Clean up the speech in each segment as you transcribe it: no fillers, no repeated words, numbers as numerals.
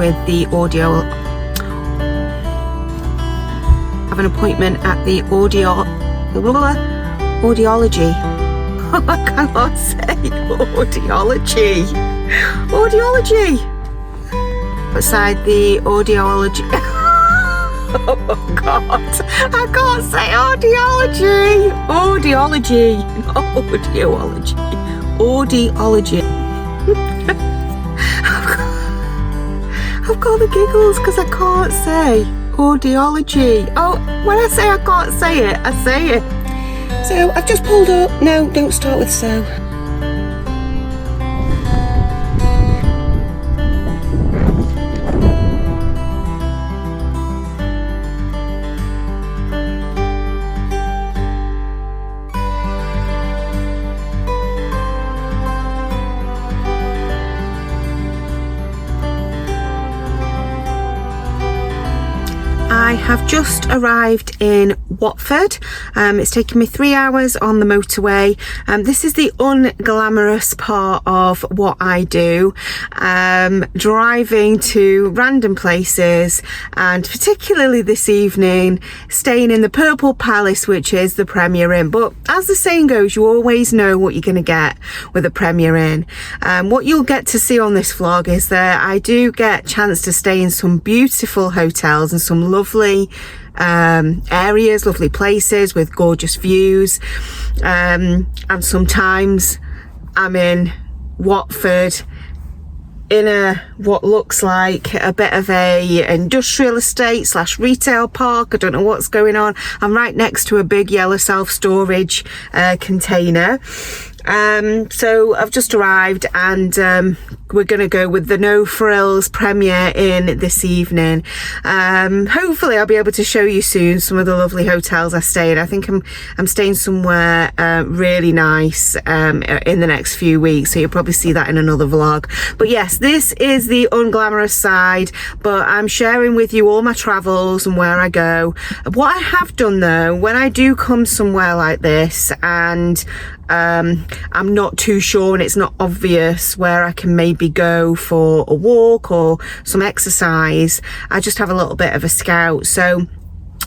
with the audio. I have an appointment at the audiology. I cannot say audiology. Outside the audiology. Oh God, I can't say audiology. Audiology. I've got the giggles because I can't say audiology. Oh, when I say I can't say it, I say it. So I've just pulled up. No, don't start with so. I have just arrived in Watford. It's taken me 3 hours on the motorway. This is the unglamorous part of what I do, driving to random places, and particularly this evening staying in the Purple Palace, which is the Premier Inn. But as the saying goes, you always know what you're going to get with a Premier Inn. What you'll get to see on this vlog is that I do get a chance to stay in some beautiful hotels and some lovely areas, lovely places with gorgeous views, and sometimes I'm in Watford in what looks like a bit of a industrial estate / retail park. I don't know what's going on. I'm right next to a big yellow self-storage container. So I've just arrived, and we're going to go with the No Frills Premier Inn this evening. Hopefully I'll be able to show you soon some of the lovely hotels I stay in. I think I'm staying somewhere really nice in the next few weeks, so you'll probably see that in another vlog. But yes, this is the unglamorous side, but I'm sharing with you all my travels and where I go. What I have done though, when I do come somewhere like this and I'm not too sure and it's not obvious where I can maybe go for a walk or some exercise, I just have a little bit of a scout. So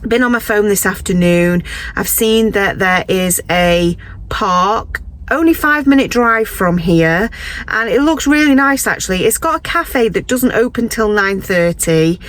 I've been on my phone this afternoon. I've seen that there is a park only 5-minute drive from here, and it looks really nice actually. It's got a cafe that doesn't open till 9:30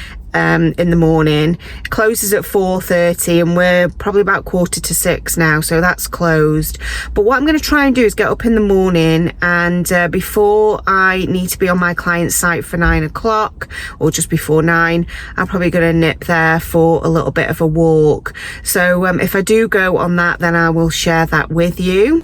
in the morning. It closes at 4:30, and we're probably about 5:45 now, so that's closed. But what I'm going to try and do is get up in the morning, and before I need to be on my client's site for 9 o'clock or just before 9, I'm probably going to nip there for a little bit of a walk. So if I do go on that, then I will share that with you.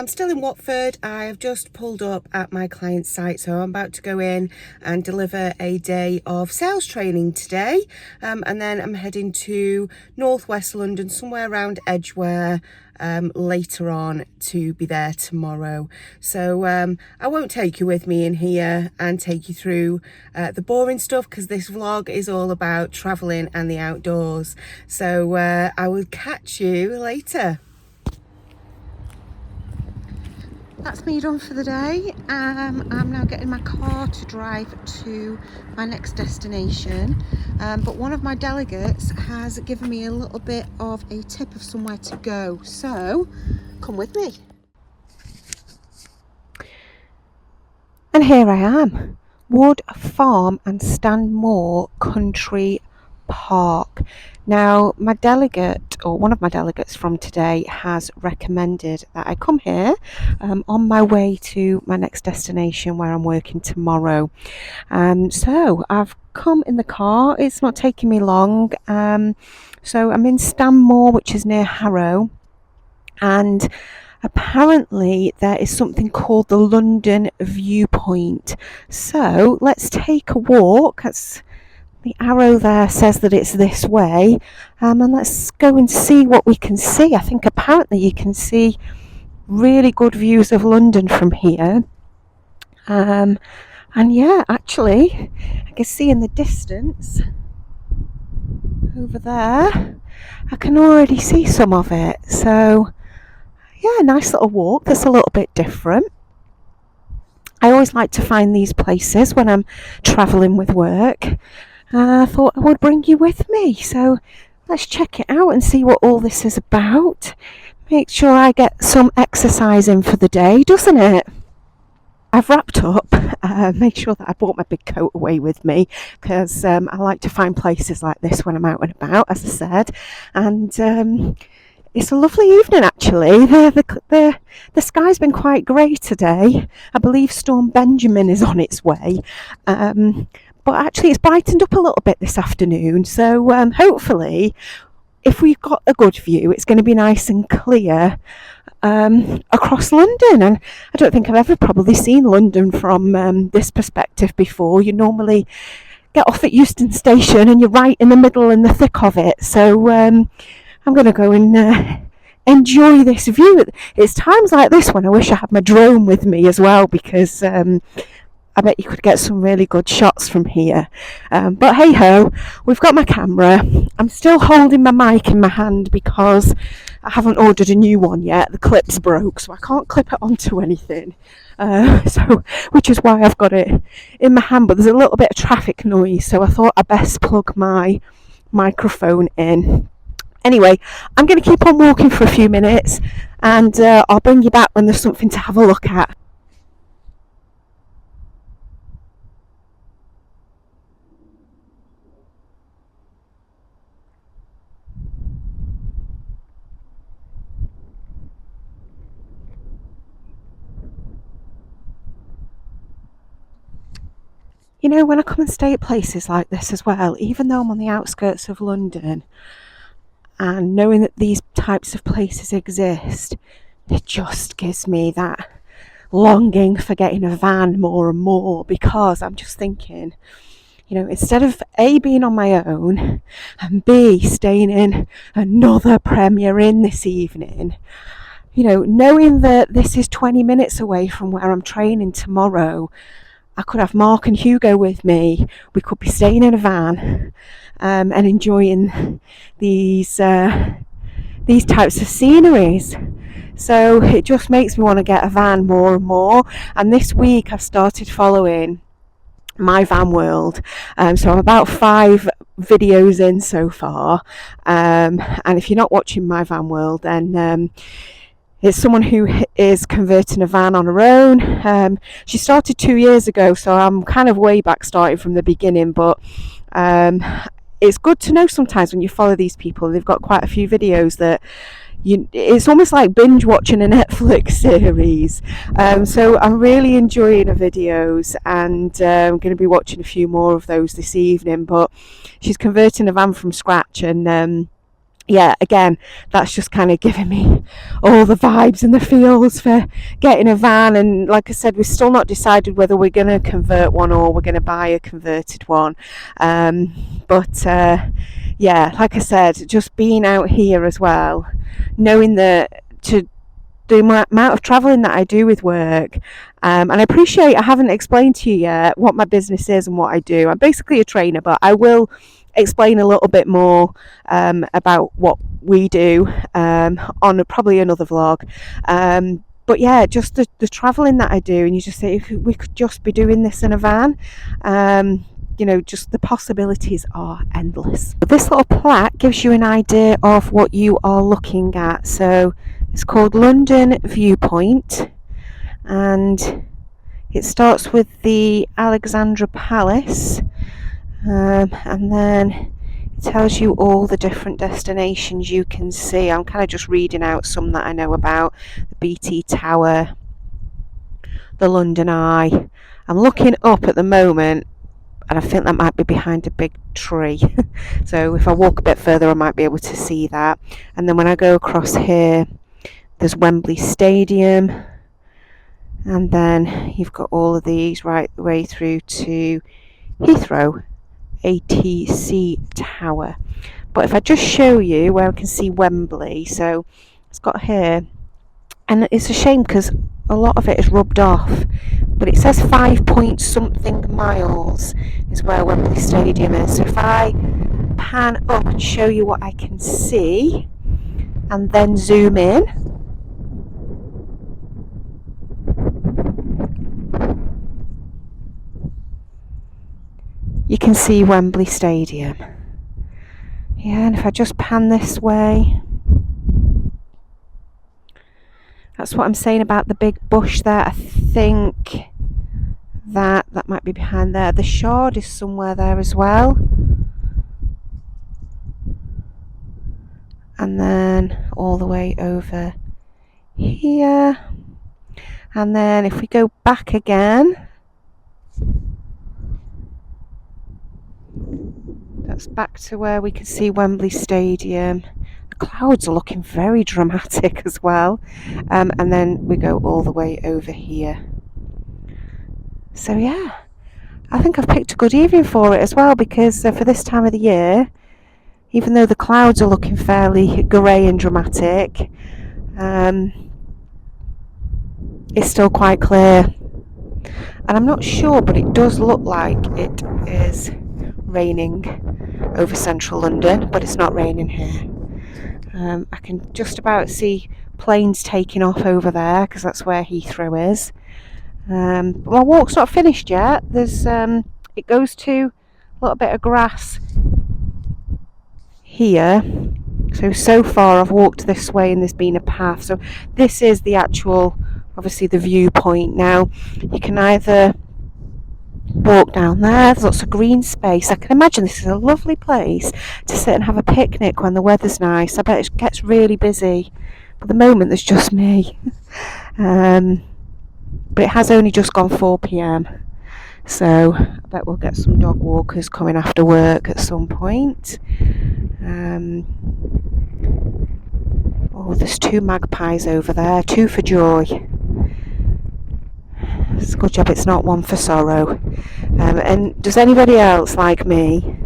Still in Watford. I have just pulled up at my client's site, so I'm about to go in and deliver a day of sales training today, and then I'm heading to northwest London, somewhere around Edgware, later on to be there tomorrow. So I won't take you with me in here and take you through the boring stuff, because this vlog is all about traveling and the outdoors. So I will catch you later. That's me done for the day. I'm now getting my car to drive to my next destination, but one of my delegates has given me a little bit of a tip of somewhere to go, so come with me. And here I am, Wood Farm and Stanmore Country Park. Now, my delegate, or one of my delegates from today, has recommended that I come here on my way to my next destination where I'm working tomorrow. So I've come in the car. It's not taking me long. So I'm in Stanmore, which is near Harrow, and apparently there is something called the London Viewpoint. So let's take a walk. The arrow there says that it's this way, and let's go and see what we can see. I think apparently you can see really good views of London from here. And yeah, actually, I can see in the distance over there, I can already see some of it. So yeah, nice little walk that's a little bit different. I always like to find these places when I'm travelling with work. I thought I would bring you with me, so let's check it out and see what all this is about. Make sure I get some exercise in for the day, doesn't it? I've wrapped up, make sure that I brought my big coat away with me, because I like to find places like this when I'm out and about, as I said, and it's a lovely evening actually. The sky's been quite grey today. I believe Storm Benjamin is on its way. But actually it's brightened up a little bit this afternoon, so hopefully if we've got a good view it's going to be nice and clear across London. And I don't think I've ever probably seen London from this perspective before. You normally get off at Euston Station and you're right in the middle and the thick of it, so I'm going to go and enjoy this view. It's times like this when I wish I had my drone with me as well, because I bet you could get some really good shots from here. But hey ho, we've got my camera. I'm still holding my mic in my hand because I haven't ordered a new one yet. The clip's broke, so I can't clip it onto anything. Which is why I've got it in my hand. But there's a little bit of traffic noise, so I thought I'd best plug my microphone in. Anyway, I'm going to keep on walking for a few minutes, and I'll bring you back when there's something to have a look at. You know, when I come and stay at places like this as well, even though I'm on the outskirts of London, and knowing that these types of places exist, it just gives me that longing for getting a van more and more, because I'm just thinking, you know, instead of A, being on my own, and B, staying in another Premier Inn this evening, you know, knowing that this is 20 minutes away from where I'm training tomorrow, I could have Mark and Hugo with me. We could be staying in a van and enjoying these types of sceneries. So it just makes me want to get a van more and more. And this week I've started following My Van World. So I'm about 5 videos in so far. And if you're not watching My Van World, then it's someone who is converting a van on her own. She started 2 years ago, so I'm kind of way back starting from the beginning, but it's good to know sometimes when you follow these people. They've got quite a few videos that it's almost like binge watching a Netflix series. So I'm really enjoying her videos, and I'm going to be watching a few more of those this evening. But she's converting a van from scratch, and yeah, again, that's just kind of giving me all the vibes and the feels for getting a van. And like I said, we've still not decided whether we're going to convert one or we're going to buy a converted one. But yeah, like I said, just being out here as well, knowing that the amount of travelling that I do with work, and I appreciate I haven't explained to you yet what my business is and what I do. I'm basically a trainer, but I will explain a little bit more about what we do on probably another vlog. But yeah, just the travelling that I do, and you just say we could just be doing this in a van. You know, just the possibilities are endless. This little plaque gives you an idea of what you are looking at. So it's called London Viewpoint, and It starts with the Alexandra Palace, and then it tells you all the different destinations you can see. I'm kind of just reading out some that I know about. The BT Tower, the London Eye. I'm looking up at the moment, and I think that might be behind a big tree. So if I walk a bit further, I might be able to see that. And then when I go across here, there's Wembley Stadium. And then you've got all of these right the way through to Heathrow, ATC Tower. But if I just show you where I can see Wembley, so it's got here, and it's a shame because a lot of it is rubbed off, but it says 5-point-something miles is where Wembley Stadium is. So if I pan up and show you what I can see and then zoom in, you can see Wembley Stadium. Yeah, and if I just pan this way, that's what I'm saying about the big bush there. I think that might be behind there. The Shard is somewhere there as well. And then all the way over here. And then if we go back again, that's back to where we can see Wembley Stadium. The clouds are looking very dramatic as well. And then we go all the way over here. So yeah, I think I've picked a good evening for it as well, because for this time of the year, even though the clouds are looking fairly grey and dramatic, it's still quite clear. And I'm not sure, but it does look like it is raining over central London, but it's not raining here. I can just about see planes taking off over there, because that's where Heathrow is. But my walk's not finished yet. There's it goes to a little bit of grass here. So far I've walked this way and there's been a path. So this is the actual, obviously, the viewpoint. Now you can either walk down there. There's lots of green space. I can imagine this is a lovely place to sit and have a picnic when the weather's nice. I bet it gets really busy, but at the moment there's just me. But it has only just gone 4 p.m, so I bet we'll get some dog walkers coming after work at some point. Oh, there's 2 magpies over there, 2 for joy. It's a good job it's not 1 for sorrow. And does anybody else, like me,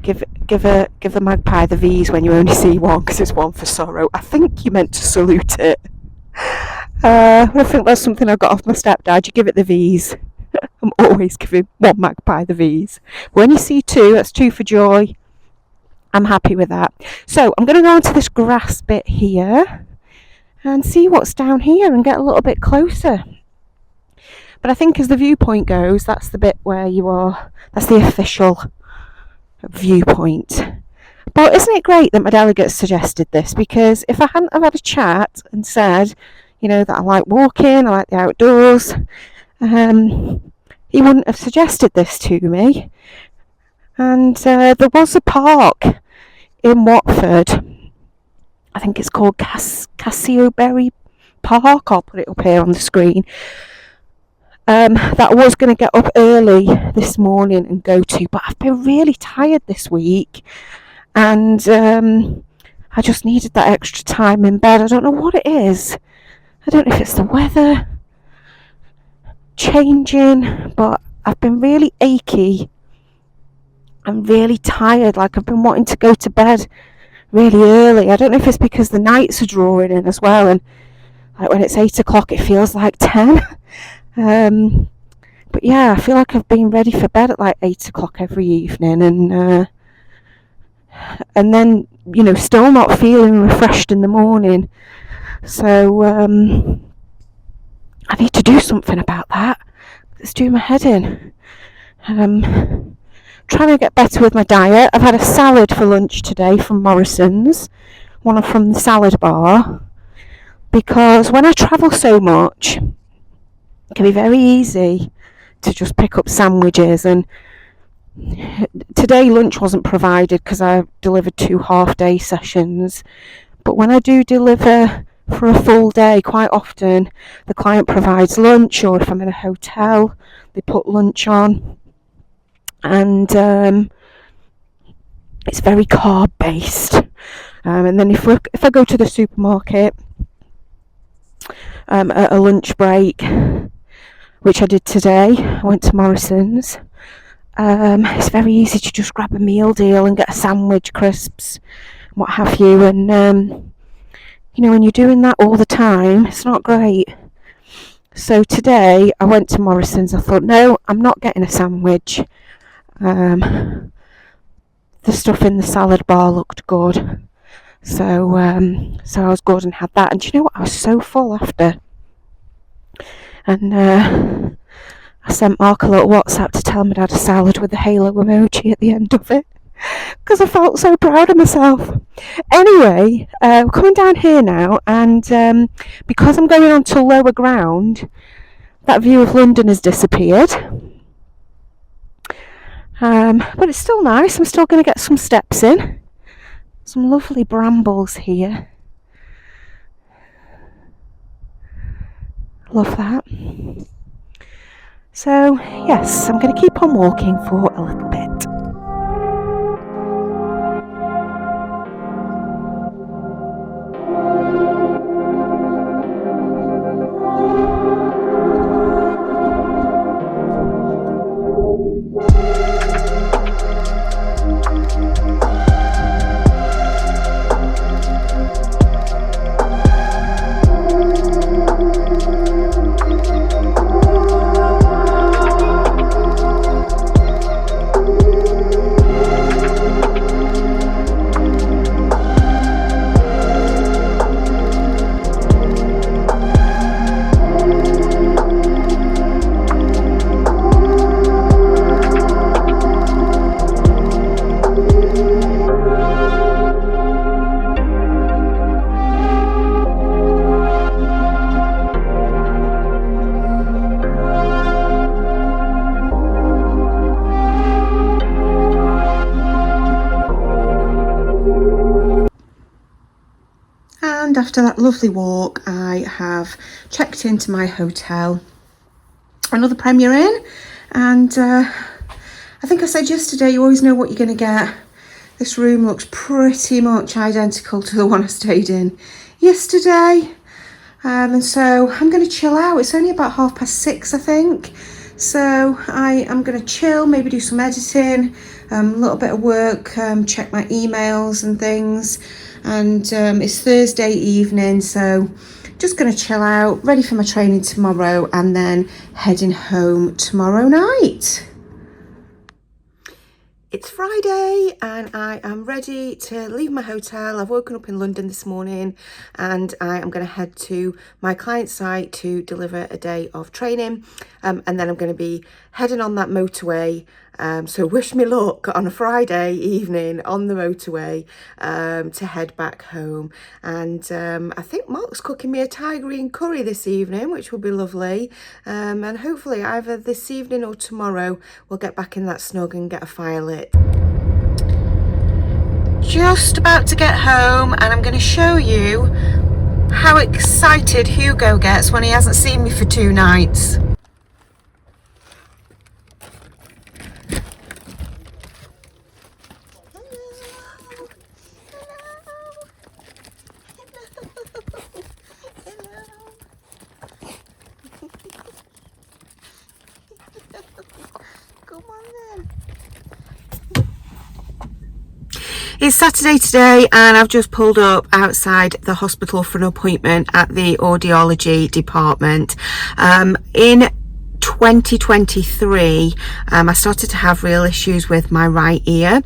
give the magpie the V's when you only see one because it's 1 for sorrow? I think you meant to salute it. I think that's something I got off my stepdad. You give it the V's. I'm always giving 1 magpie the V's. When you see 2, that's 2 for joy. I'm happy with that. So I'm going to go onto this grass bit here and see what's down here and get a little bit closer. But I think as the viewpoint goes, that's the bit where you are. That's the official viewpoint. But isn't it great that my delegate suggested this? Because if I hadn't have had a chat and said, you know, that I like walking, I like the outdoors, he wouldn't have suggested this to me. And there was a park in Watford. I think it's called Cassioberry Park. I'll put it up here on the screen. That I was going to get up early this morning and go to, but I've been really tired this week, and I just needed that extra time in bed. I don't know what it is. I don't know if it's the weather changing, but I've been really achy. I'm really tired, like I've been wanting to go to bed really early. I don't know if it's because the nights are drawing in as well, and like when it's 8 o'clock it feels like 10. But yeah, I feel like I've been ready for bed at like 8 o'clock every evening, and then, you know, still not feeling refreshed in the morning. So I need to do something about that. It's doing my head in. Trying to get better with my diet. I've had a salad for lunch today from Morrison's, one from the salad bar, because when I travel so much, It can be very easy to just pick up sandwiches, and today lunch wasn't provided because I delivered 2 half-day sessions, but when I do deliver for a full day, quite often the client provides lunch, or if I'm in a hotel they put lunch on, and it's very carb based. And then if I go to the supermarket at a lunch break, which I did today, I went to Morrison's. It's very easy to just grab a meal deal and get a sandwich, crisps, what have you, and when you're doing that all the time, it's not great. So today I went to Morrison's. I thought, no, I'm not getting a sandwich. The stuff in the salad bar looked good, so I was good and had that. And do you know what? I was so full after, and I sent Mark a little WhatsApp to tell him I'd had a salad with the halo emoji at the end of it, because I felt so proud of myself. Anyway, we're coming down here now, and because I'm going on to lower ground, that view of London has disappeared. But it's still nice. I'm still going to get some steps in. Some lovely brambles here. Love that. So, yes, I'm going to keep on walking for a little bit. And after that lovely walk, I have checked into my hotel, another Premier Inn, and I think I said yesterday, you always know what you're going to get. This room looks pretty much identical to the one I stayed in yesterday, and so I'm going to chill out. It's only about 6:30, I think, so I am going to chill, maybe do some editing, a little bit of work, check my emails and things. And it's Thursday evening, so just going to chill out, ready for my training tomorrow, and then heading home tomorrow night. It's Friday and I am ready to leave my hotel. I've woken up in London this morning and I am going to head to my client site to deliver a day of training, and then I'm going to be heading on that motorway. So wish me luck on a Friday evening on the motorway to head back home. And I think Mark's cooking me a Thai green curry this evening, which will be lovely. And hopefully either this evening or tomorrow we'll get back in that snug and get a fire lit. Just about to get home, and I'm going to show you how excited Hugo gets when he hasn't seen me for 2 nights. It's Saturday today and I've just pulled up outside the hospital for an appointment at the audiology department. In 2023 I started to have real issues with my right ear,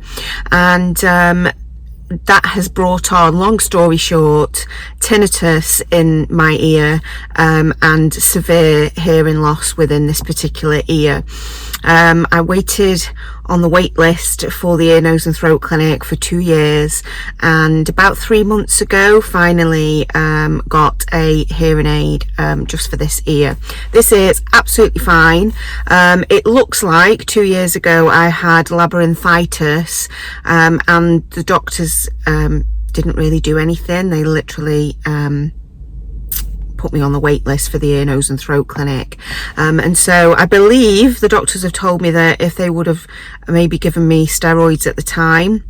and that has brought on, long story short, tinnitus in my ear and severe hearing loss within this particular ear. I waited on the wait list for the ear, nose and throat clinic for 2 years, and about 3 months ago finally got a hearing aid just for this ear. This ear's absolutely fine. It looks like 2 years ago I had labyrinthitis, and the doctors didn't really do anything. They literally put me on the wait list for the ear, nose and throat clinic, and so I believe the doctors have told me that if they would have maybe given me steroids at the time,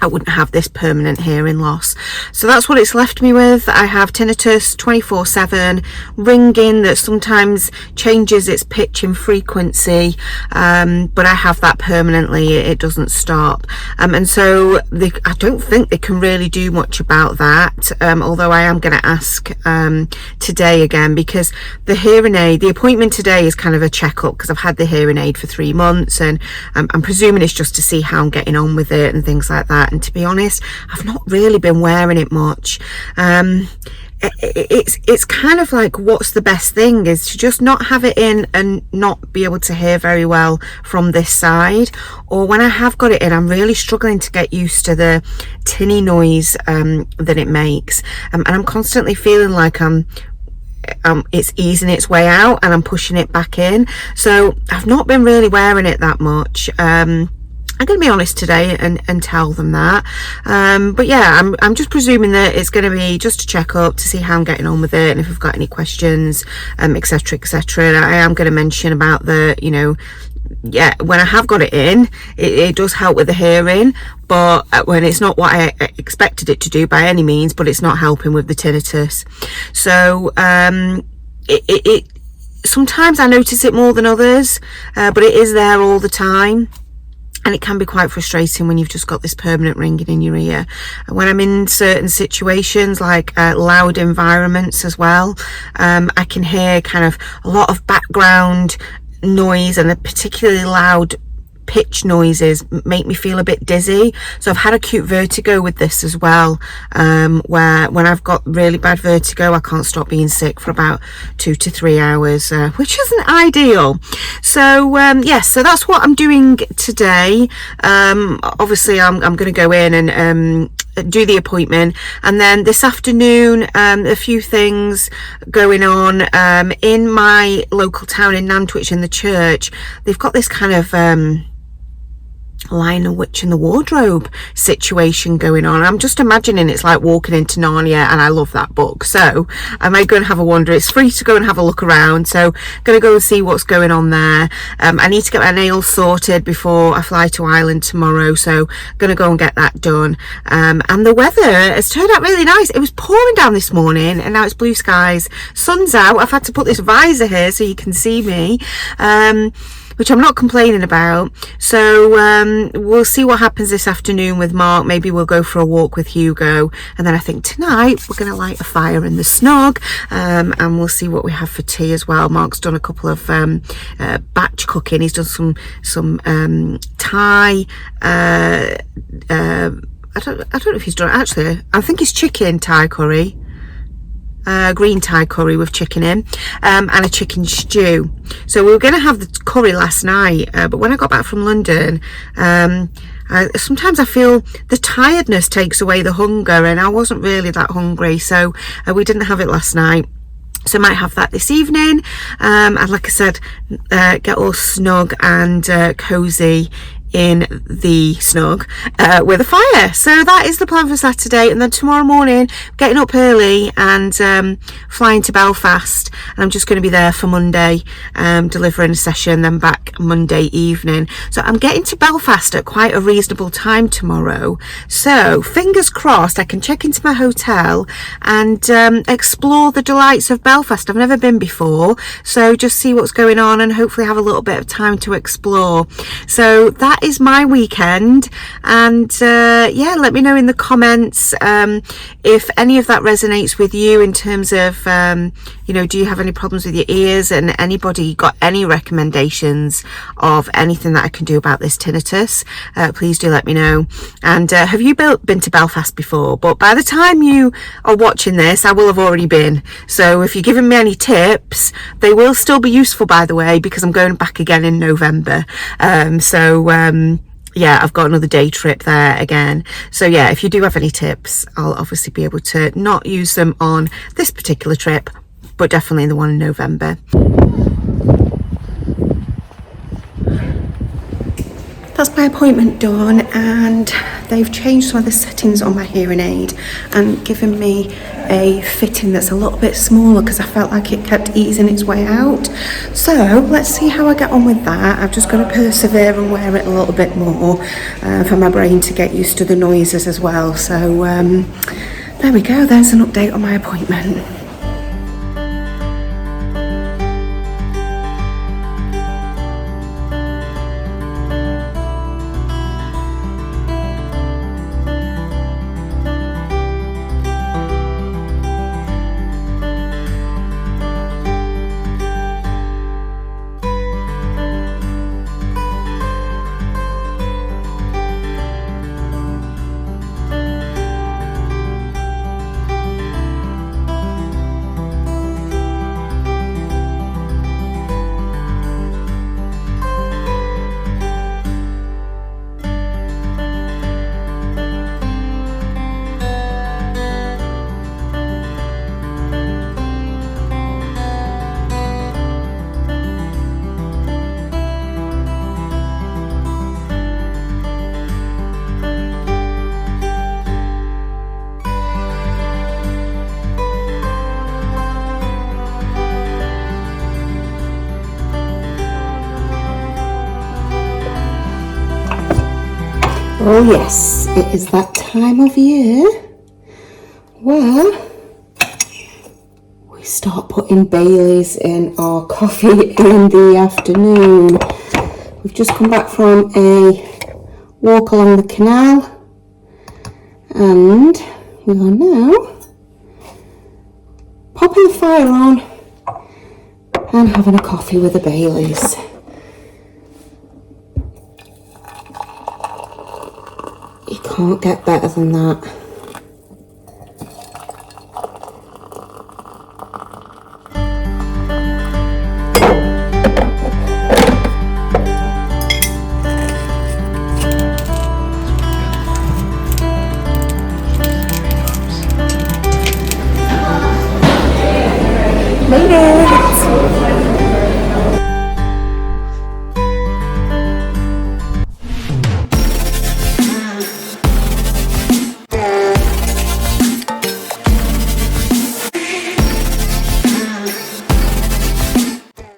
I wouldn't have this permanent hearing loss. So that's what it's left me with. I have tinnitus 24/7, ringing that sometimes changes its pitch and frequency, but I have that permanently. It doesn't stop, and so I don't think they can really do much about that, although I am going to ask today again, because the hearing aid, the appointment today is kind of a checkup, because I've had the hearing aid for 3 months, and I'm presuming it's just to see how I'm getting on with it and things like that. And to be honest, I've not really been wearing it much. It's kind of like, what's the best thing is to just not have it in and not be able to hear very well from this side, or when I have got it in, I'm really struggling to get used to the tinny noise that it makes, and I'm constantly feeling like it's easing its way out and I'm pushing it back in. So I've not been really wearing it that much. I'm going to be honest today and tell them that, but yeah, I'm just presuming that it's going to be just a check up to see how I'm getting on with it, and if I've got any questions, etc, etc. I am going to mention about the, you know, yeah, when I have got it in, it does help with the hearing, but when it's not what I expected it to do by any means, but it's not helping with the tinnitus. So it sometimes I notice it more than others, but it is there all the time. And it can be quite frustrating when you've just got this permanent ringing in your ear. When I'm in certain situations, like loud environments as well, I can hear kind of a lot of background noise, and a particularly loud pitch noises make me feel a bit dizzy. So I've had acute vertigo with this as well, where when I've got really bad vertigo, I can't stop being sick for about 2 to 3 hours, which isn't ideal. So yes, so that's what I'm doing today. Obviously I'm going to go in and do the appointment, and then this afternoon a few things going on in my local town in Nantwich. In the church, they've got this kind of Lion, the Witch and the Wardrobe situation going on. I'm just imagining it's like walking into Narnia, and I love that book, so I may go and have a wander. It's free to go and have a look around, so gonna go and see what's going on there. I need to get my nails sorted before I fly to Ireland tomorrow, so gonna go and get that done. And the weather has turned out really nice. It was pouring down this morning, and now it's blue skies, sun's out. I've had to put this visor here so you can see me, which I'm not complaining about. So we'll see what happens this afternoon with Mark. Maybe we'll go for a walk with Hugo, and then I think tonight we're going to light a fire in the snug, and we'll see what we have for tea as well. Mark's done a couple of batch cooking. He's done some Thai, I don't know if he's done, actually I think it's chicken Thai curry, green Thai curry with chicken in, and a chicken stew. So we were going to have the curry last night, but when I got back from London, sometimes I feel the tiredness takes away the hunger, and I wasn't really that hungry, so we didn't have it last night. So I might have that this evening, and like I said, get all snug and cozy in the snug with a fire. So that is the plan for Saturday, and then tomorrow morning getting up early and flying to Belfast, and I'm just going to be there for Monday, delivering a session, then back Monday evening. So I'm getting to Belfast at quite a reasonable time tomorrow, so fingers crossed I can check into my hotel and explore the delights of Belfast. I've never been before, so just see what's going on and hopefully have a little bit of time to explore. So that is my weekend, and yeah, let me know in the comments if any of that resonates with you in terms of you know, do you have any problems with your ears, and anybody got any recommendations of anything that I can do about this tinnitus, please do let me know. And have you been to Belfast before? But by the time you are watching this, I will have already been. So if you're giving me any tips, they will still be useful, by the way, because I'm going back again in November. Yeah, I've got another day trip there again. So yeah, if you do have any tips, I'll obviously be able to not use them on this particular trip, but definitely the one in November. That's my appointment done, and they've changed some of the settings on my hearing aid and given me a fitting that's a little bit smaller because I felt like it kept easing its way out. So let's see how I get on with that. I've just got to persevere and wear it a little bit more for my brain to get used to the noises as well. So there we go, there's an update on my appointment. Oh yes, it is that time of year where we start putting Baileys in our coffee in the afternoon. We've just come back from a walk along the canal and we are now popping the fire on and having a coffee with the Baileys. You can't get better than that.